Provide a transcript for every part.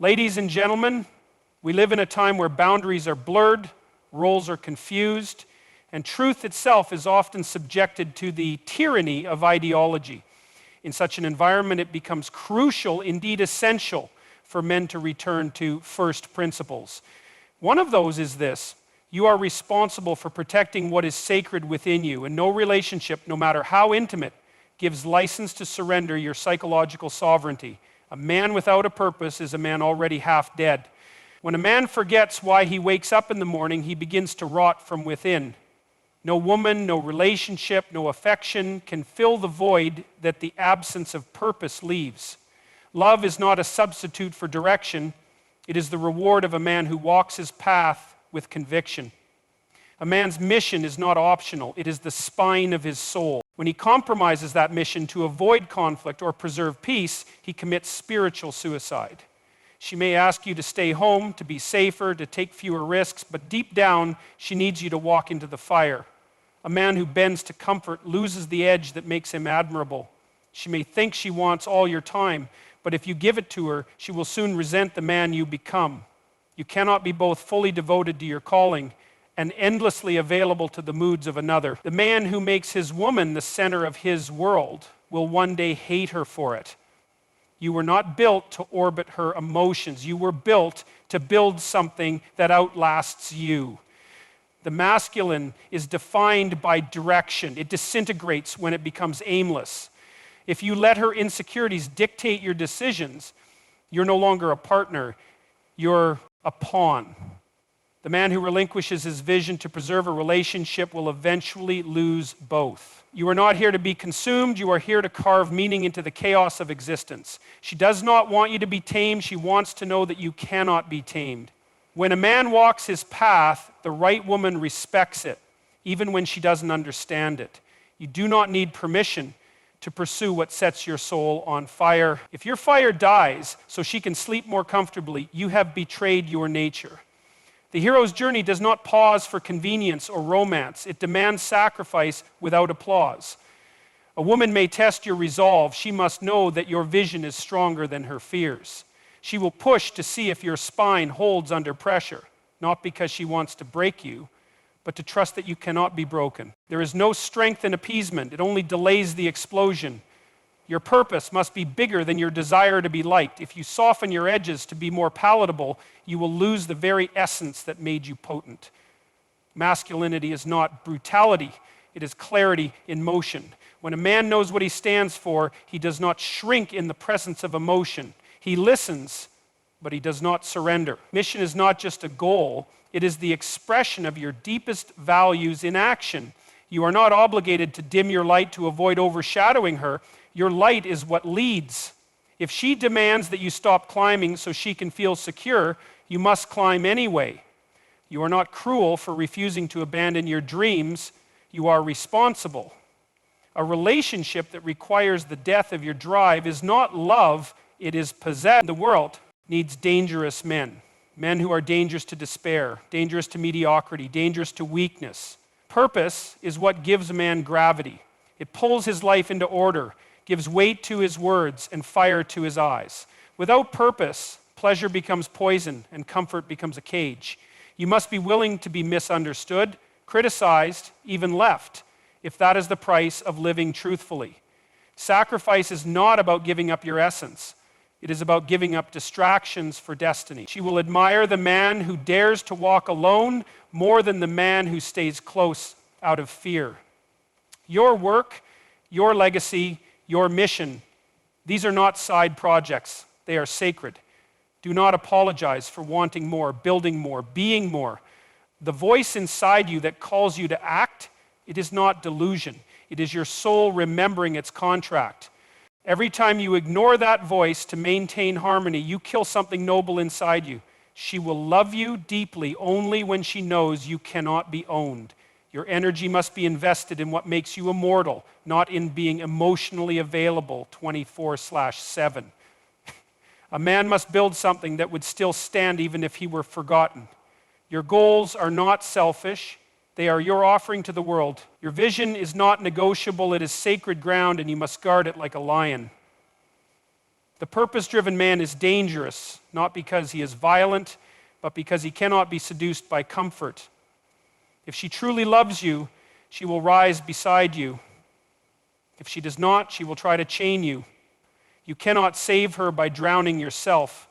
Ladies and gentlemen, we live in a time where boundaries are blurred, roles are confused, and truth itself is often subjected to the tyranny of ideology. In such an environment, it becomes crucial, indeed essential, for men to return to first principles. One of those is this: you are responsible for protecting what is sacred within you, and no relationship, no matter how intimate, gives license to surrender your psychological sovereignty. A man without a purpose is a man already half dead. When a man forgets why he wakes up in the morning, he begins to rot from within. No woman, no relationship, no affection can fill the void that the absence of purpose leaves. Love is not a substitute for direction. It is the reward of a man who walks his path with conviction. A man's mission is not optional. It is the spine of his soul. When he compromises that mission to avoid conflict or preserve peace, he commits spiritual suicide. She may ask you to stay home, to be safer, to take fewer risks, but deep down, she needs you to walk into the fire. A man who bends to comfort loses the edge that makes him admirable. She may think she wants all your time, but if you give it to her, she will soon resent the man you become. You cannot be both fully devoted to your calling and endlessly available to the moods of another. The man who makes his woman the center of his world will one day hate her for it. You were not built to orbit her emotions. You were built to build something that outlasts you. The masculine is defined by direction. It disintegrates when it becomes aimless. If you let her insecurities dictate your decisions, you're no longer a partner, you're a pawn. The man who relinquishes his vision to preserve a relationship will eventually lose both. You are not here to be consumed, you are here to carve meaning into the chaos of existence. She does not want you to be tamed, she wants to know that you cannot be tamed. When a man walks his path, the right woman respects it, even when she doesn't understand it. You do not need permission to pursue what sets your soul on fire. If your fire dies so she can sleep more comfortably, you have betrayed your nature. The hero's journey does not pause for convenience or romance. It demands sacrifice without applause. A woman may test your resolve. She must know that your vision is stronger than her fears. She will push to see if your spine holds under pressure, not because she wants to break you, but to trust that you cannot be broken. There is no strength in appeasement. It only delays the explosion. Your purpose must be bigger than your desire to be liked. If you soften your edges to be more palatable, you will lose the very essence that made you potent. Masculinity is not brutality. It is clarity in motion. When a man knows what he stands for, he does not shrink in the presence of emotion. He listens, but he does not surrender. Mission is not just a goal. It is the expression of your deepest values in action. You are not obligated to dim your light to avoid overshadowing her. Your light is what leads. If she demands that you stop climbing so she can feel secure, you must climb anyway. You are not cruel for refusing to abandon your dreams. You are responsible. A relationship that requires the death of your drive is not love, it is possession. The world needs dangerous men. Men who are dangerous to despair, dangerous to mediocrity, dangerous to weakness. Purpose is what gives a man gravity. It pulls his life into order, gives weight to his words and fire to his eyes. Without purpose, pleasure becomes poison and comfort becomes a cage. You must be willing to be misunderstood, criticized, even left, if that is the price of living truthfully. Sacrifice is not about giving up your essence. It is about giving up distractions for destiny. She will admire the man who dares to walk alone more than the man who stays close out of fear. Your work, your legacy, your mission, these are not side projects. They are sacred. Do not apologize for wanting more, building more, being more. The voice inside you that calls you to act, it is not delusion. It is your soul remembering its contract. Every time you ignore that voice to maintain harmony, you kill something noble inside you. She will love you deeply only when she knows you cannot be owned. Your energy must be invested in what makes you immortal, not in being emotionally available 24/7. A man must build something that would still stand even if he were forgotten. Your goals are not selfish. They are your offering to the world. Your vision is not negotiable. It is sacred ground, and you must guard it like a lion. The purpose-driven man is dangerous, not because he is violent, but because he cannot be seduced by comfort. If she truly loves you, she will rise beside you. If she does not, she will try to chain you. You cannot save her by drowning yourself.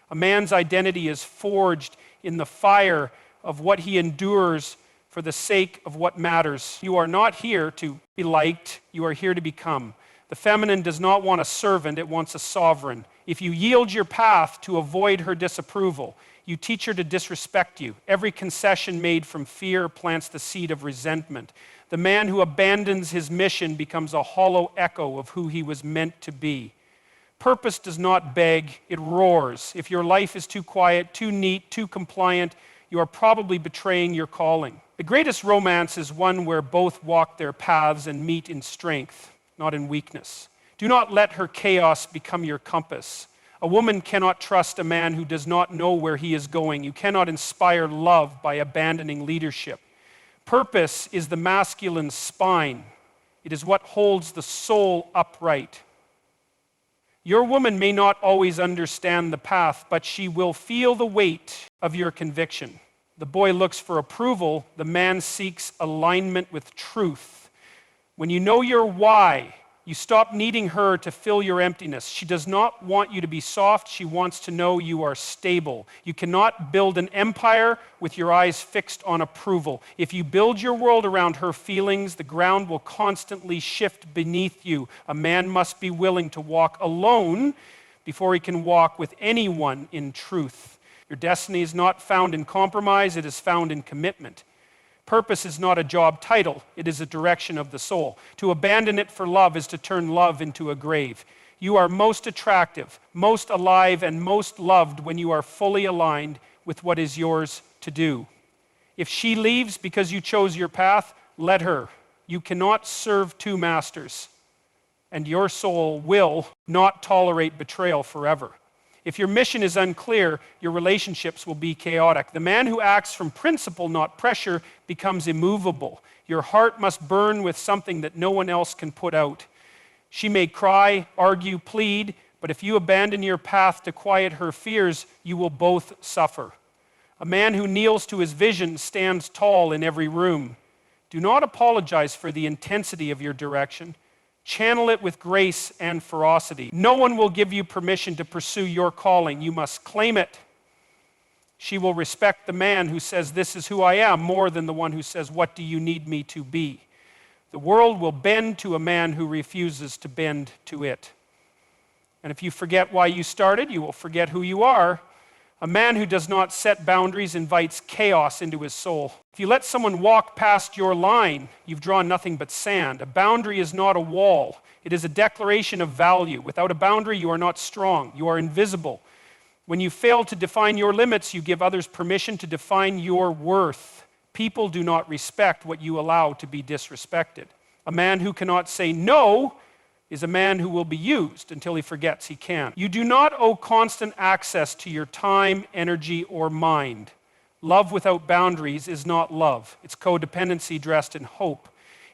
A man's identity is forged in the fire of what he endures for the sake of what matters. You are not here to be liked, you are here to become. The feminine does not want a servant, it wants a sovereign. If you yield your path to avoid her disapproval, you teach her to disrespect you. Every concession made from fear plants the seed of resentment. The man who abandons his mission becomes a hollow echo of who he was meant to be. Purpose does not beg, it roars. If your life is too quiet, too neat, too compliant, you are probably betraying your calling. The greatest romance is one where both walk their paths and meet in strength, not in weakness. Do not let her chaos become your compass. A woman cannot trust a man who does not know where he is going. You cannot inspire love by abandoning leadership. Purpose is the masculine spine. It is what holds the soul upright. Your woman may not always understand the path, but she will feel the weight of your conviction. The boy looks for approval, the man seeks alignment with truth. When you know your why, you stop needing her to fill your emptiness. She does not want you to be soft, she wants to know you are stable. You cannot build an empire with your eyes fixed on approval. If you build your world around her feelings, the ground will constantly shift beneath you. A man must be willing to walk alone before he can walk with anyone in truth. Your destiny is not found in compromise, it is found in commitment. Purpose is not a job title, it is a direction of the soul. To abandon it for love is to turn love into a grave. You are most attractive, most alive, and most loved when you are fully aligned with what is yours to do. If she leaves because you chose your path, let her. You cannot serve two masters, and your soul will not tolerate betrayal forever. If your mission is unclear, your relationships will be chaotic. The man who acts from principle, not pressure, becomes immovable. Your heart must burn with something that no one else can put out. She may cry, argue, plead, but if you abandon your path to quiet her fears, you will both suffer. A man who kneels to his vision stands tall in every room. Do not apologize for the intensity of your direction. Channel it with grace and ferocity. No one will give you permission to pursue your calling. You must claim it. She will respect the man who says, "This is who I am," more than the one who says, "What do you need me to be?" The world will bend to a man who refuses to bend to it. And if you forget why you started, you will forget who you are. A man who does not set boundaries invites chaos into his soul. If you let someone walk past your line, you've drawn nothing but sand. A boundary is not a wall. It is a declaration of value. Without a boundary, you are not strong. You are invisible. When you fail to define your limits, you give others permission to define your worth. People do not respect what you allow to be disrespected. A man who cannot say no is a man who will be used until he forgets he can. You do not owe constant access to your time, energy, or mind. Love without boundaries is not love. It's codependency dressed in hope.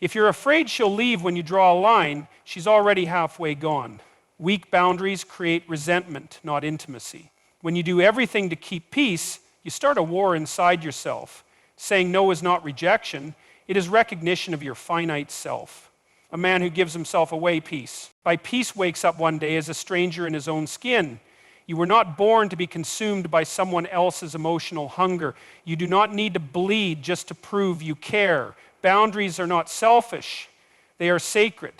If you're afraid she'll leave when you draw a line, she's already halfway gone. Weak boundaries create resentment, not intimacy. When you do everything to keep peace, you start a war inside yourself. Saying no is not rejection, it is recognition of your finite self. A man who gives himself away peace. By peace wakes up one day as a stranger in his own skin. You were not born to be consumed by someone else's emotional hunger. You do not need to bleed just to prove you care. Boundaries are not selfish. They are sacred.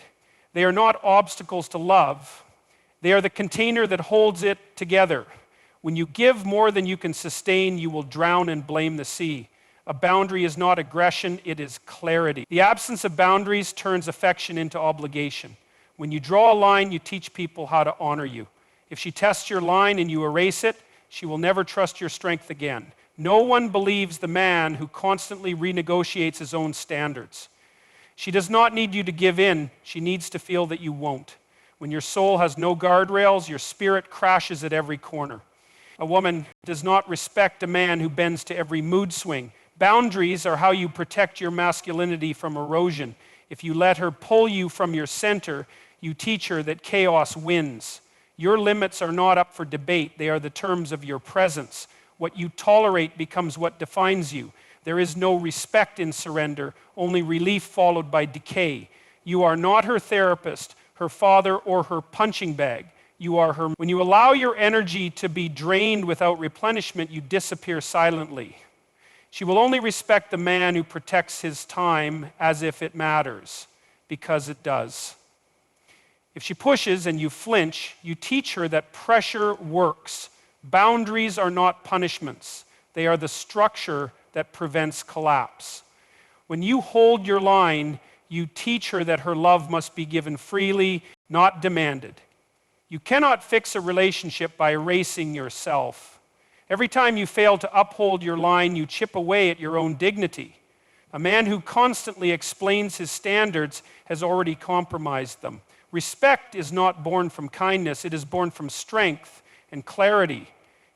They are not obstacles to love. They are the container that holds it together. When you give more than you can sustain, you will drown and blame the sea. A boundary is not aggression, it is clarity. The absence of boundaries turns affection into obligation. When you draw a line, you teach people how to honor you. If she tests your line and you erase it, she will never trust your strength again. No one believes the man who constantly renegotiates his own standards. She does not need you to give in, she needs to feel that you won't. When your soul has no guardrails, your spirit crashes at every corner. A woman does not respect a man who bends to every mood swing. Boundaries are how you protect your masculinity from erosion. If you let her pull you from your center, you teach her that chaos wins. Your limits are not up for debate. They are the terms of your presence. What you tolerate becomes what defines you. There is no respect in surrender, only relief followed by decay. You are not her therapist, her father, or her punching bag. You are her. When you allow your energy to be drained without replenishment, you disappear silently. She will only respect the man who protects his time as if it matters, because it does. If she pushes and you flinch, you teach her that pressure works. Boundaries are not punishments. They are the structure that prevents collapse. When you hold your line, you teach her that her love must be given freely, not demanded. You cannot fix a relationship by erasing yourself. Every time you fail to uphold your line, you chip away at your own dignity. A man who constantly explains his standards has already compromised them. Respect is not born from kindness, it is born from strength and clarity.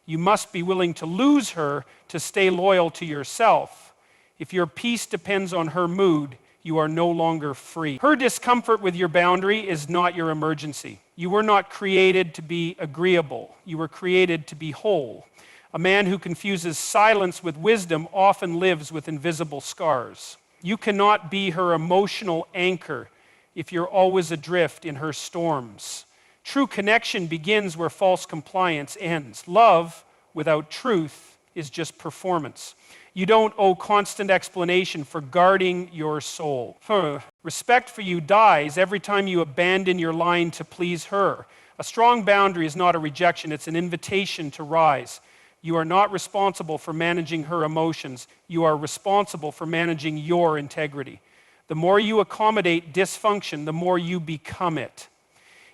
You must be willing to lose her to stay loyal to yourself. If your peace depends on her mood, you are no longer free. Her discomfort with your boundary is not your emergency. You were not created to be agreeable. You were created to be whole. A man who confuses silence with wisdom often lives with invisible scars. You cannot be her emotional anchor if you're always adrift in her storms. True connection begins where false compliance ends. Love without truth is just performance. You don't owe constant explanation for guarding your soul. Respect for you dies every time you abandon your line to please her. A strong boundary is not a rejection, it's an invitation to rise. You are not responsible for managing her emotions. You are responsible for managing your integrity. The more you accommodate dysfunction, the more you become it.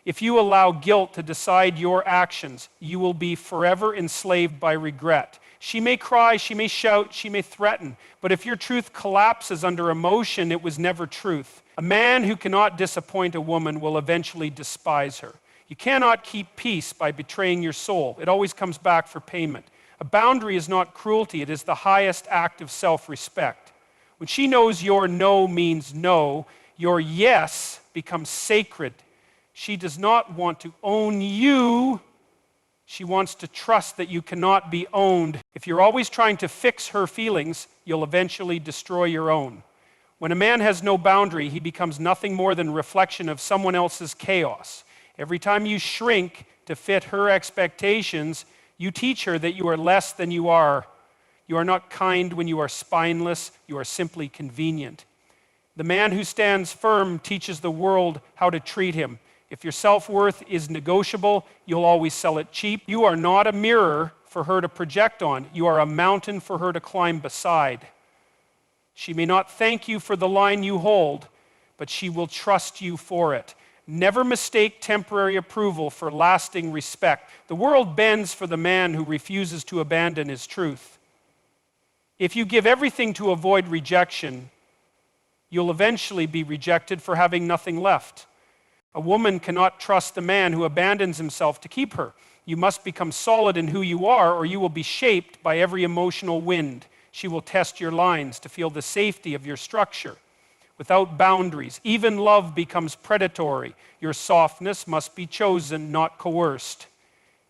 If you allow guilt to decide your actions, you will be forever enslaved by regret. She may cry, she may shout, she may threaten, but if your truth collapses under emotion, it was never truth. A man who cannot disappoint a woman will eventually despise her. You cannot keep peace by betraying your soul. It always comes back for payment. A boundary is not cruelty, it is the highest act of self-respect. When she knows your no means no, your yes becomes sacred. She does not want to own you. She wants to trust that you cannot be owned. If you're always trying to fix her feelings, you'll eventually destroy your own. When a man has no boundary, he becomes nothing more than a reflection of someone else's chaos. Every time you shrink to fit her expectations, you teach her that you are less than you are. You are not kind when you are spineless. You are simply convenient. The man who stands firm teaches the world how to treat him. If your self-worth is negotiable, you'll always sell it cheap. You are not a mirror for her to project on. You are a mountain for her to climb beside. She may not thank you for the line you hold, but she will trust you for it. Never mistake temporary approval for lasting respect. The world bends for the man who refuses to abandon his truth. If you give everything to avoid rejection, you'll eventually be rejected for having nothing left. A woman cannot trust the man who abandons himself to keep her. You must become solid in who you are, or you will be shaped by every emotional wind. She will test your lines to feel the safety of your structure. Without boundaries, even love becomes predatory. Your softness must be chosen, not coerced.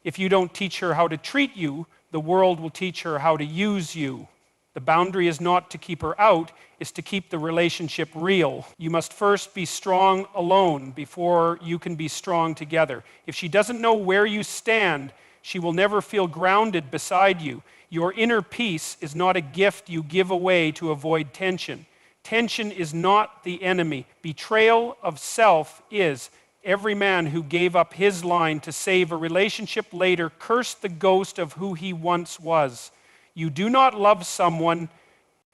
If you don't teach her how to treat you, the world will teach her how to use you. The boundary is not to keep her out, it's to keep the relationship real. You must first be strong alone before you can be strong together. If she doesn't know where you stand, she will never feel grounded beside you. Your inner peace is not a gift you give away to avoid tension. Tension is not the enemy. Betrayal of self is. Every man who gave up his line to save a relationship later cursed the ghost of who he once was. You do not love someone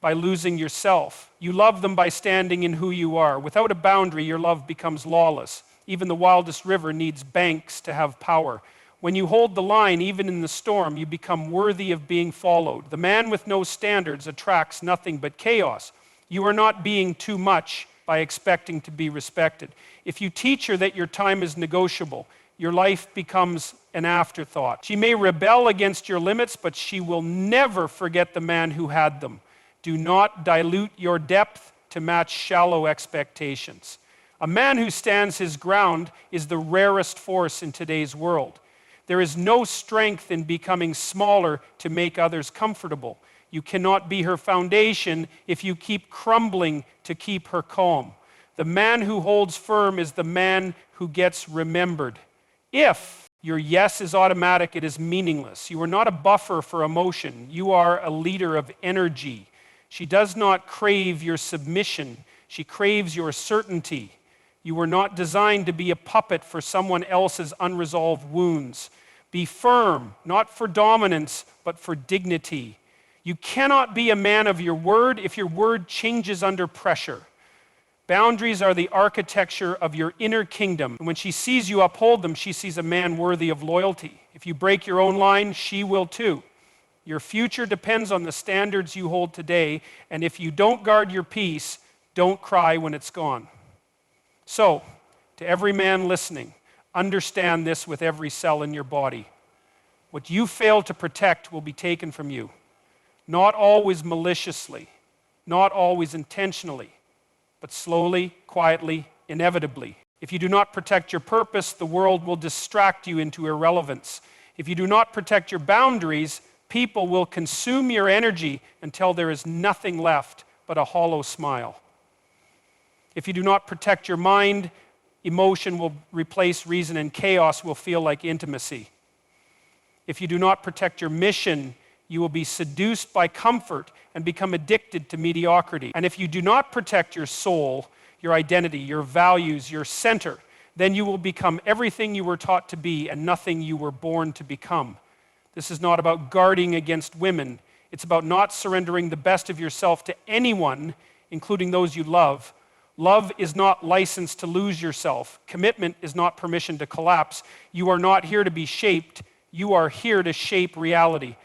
by losing yourself. You love them by standing in who you are. Without a boundary, your love becomes lawless. Even the wildest river needs banks to have power. When you hold the line, even in the storm, you become worthy of being followed. The man with no standards attracts nothing but chaos. You are not being too much by expecting to be respected. If you teach her that your time is negotiable, your life becomes an afterthought. She may rebel against your limits, but she will never forget the man who had them. Do not dilute your depth to match shallow expectations. A man who stands his ground is the rarest force in today's world. There is no strength in becoming smaller to make others comfortable. You cannot be her foundation if you keep crumbling to keep her calm. The man who holds firm is the man who gets remembered. If your yes is automatic, it is meaningless. You are not a buffer for emotion. You are a leader of energy. She does not crave your submission. She craves your certainty. You were not designed to be a puppet for someone else's unresolved wounds. Be firm, not for dominance, but for dignity. You cannot be a man of your word if your word changes under pressure. Boundaries are the architecture of your inner kingdom. And when she sees you uphold them, she sees a man worthy of loyalty. If you break your own line, she will too. Your future depends on the standards you hold today, and if you don't guard your peace, don't cry when it's gone. So, to every man listening, understand this with every cell in your body. What you fail to protect will be taken from you. Not always maliciously, not always intentionally, but slowly, quietly, inevitably. If you do not protect your purpose, the world will distract you into irrelevance. If you do not protect your boundaries, people will consume your energy until there is nothing left but a hollow smile. If you do not protect your mind, emotion will replace reason and chaos will feel like intimacy. If you do not protect your mission, you will be seduced by comfort and become addicted to mediocrity. And if you do not protect your soul, your identity, your values, your center, then you will become everything you were taught to be and nothing you were born to become. This is not about guarding against women. It's about not surrendering the best of yourself to anyone, including those you love. Love is not license to lose yourself. Commitment is not permission to collapse. You are not here to be shaped. You are here to shape reality.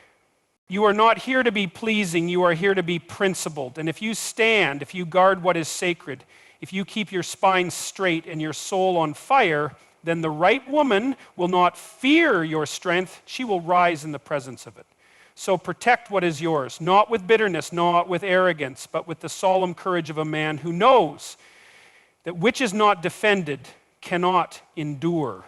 You are not here to be pleasing. You are here to be principled. And if you stand, if you guard what is sacred, if you keep your spine straight and your soul on fire, then the right woman will not fear your strength. She will rise in the presence of it. So protect what is yours, not with bitterness, not with arrogance, but with the solemn courage of a man who knows that which is not defended cannot endure.